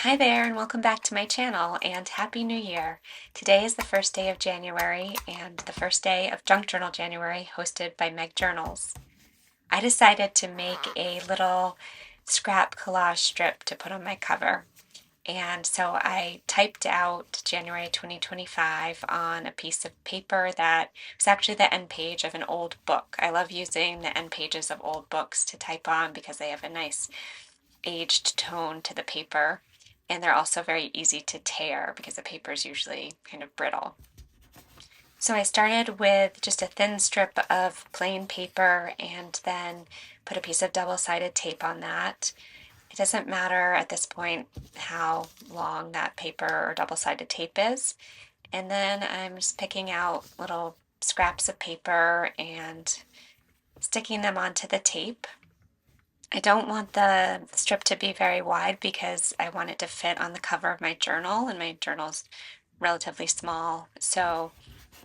Hi there and welcome back to my channel and Happy New Year. Today is the first day of January and the first day of Junk Journal January hosted by Meg Journals. I decided to make a little scrap collage strip to put on my cover. And so I typed out January 2025 on a piece of paper that was actually the end page of an old book. I love using the end pages of old books to type on because they have a nice aged tone to the paper, and they're also very easy to tear because the paper is usually kind of brittle. So I started with just a thin strip of plain paper and then put a piece of double-sided tape on that. It doesn't matter at this point how long that paper or double-sided tape is. And then I'm just picking out little scraps of paper and sticking them onto the tape. I don't want the strip to be very wide because I want it to fit on the cover of my journal, and my journal's relatively small. So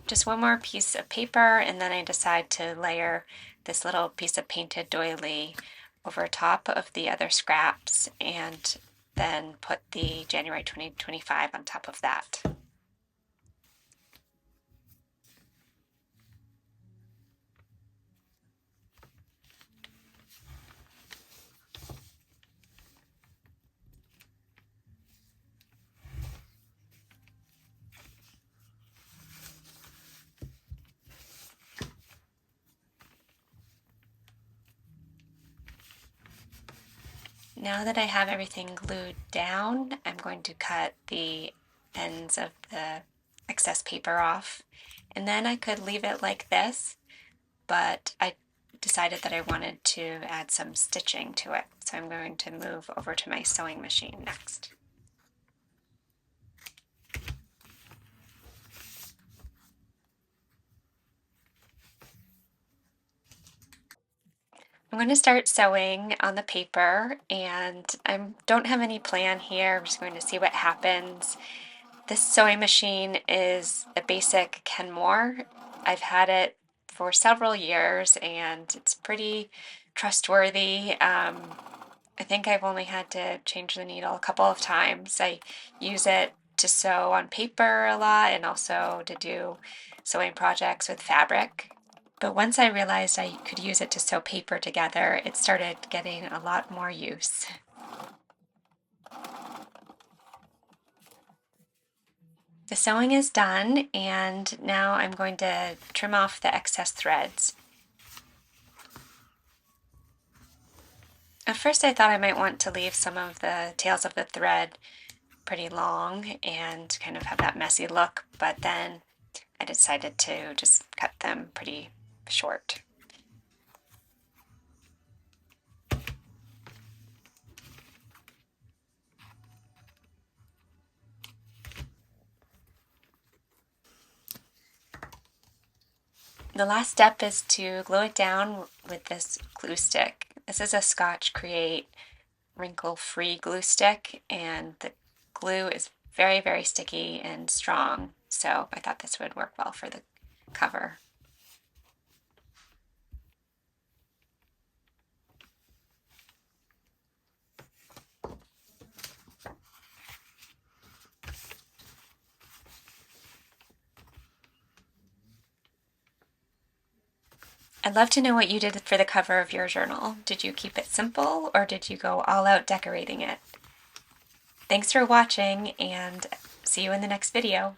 just one more piece of paper, and then I decide to layer this little piece of painted doily over top of the other scraps and then put the January 2025 on top of that. Now that I have everything glued down, I'm going to cut the ends of the excess paper off. And then I could leave it like this, but I decided that I wanted to add some stitching to it. So I'm going to move over to my sewing machine next. I'm going to start sewing on the paper, and I don't have any plan here. I'm just going to see what happens. This sewing machine is a basic Kenmore. I've had it for several years and it's pretty trustworthy. I think I've only had to change the needle a couple of times. I use it to sew on paper a lot and also to do sewing projects with fabric. But once I realized I could use it to sew paper together, it started getting a lot more use. The sewing is done, and now I'm going to trim off the excess threads. At first I thought I might want to leave some of the tails of the thread pretty long and kind of have that messy look, but then I decided to just cut them pretty short. The last step is to glue it down with this glue stick. This is a Scotch Create wrinkle-free glue stick, and the glue is very, very sticky and strong, so I thought this would work well for the cover. I'd love to know what you did for the cover of your journal. Did you keep it simple or did you go all out decorating it? Thanks for watching and see you in the next video.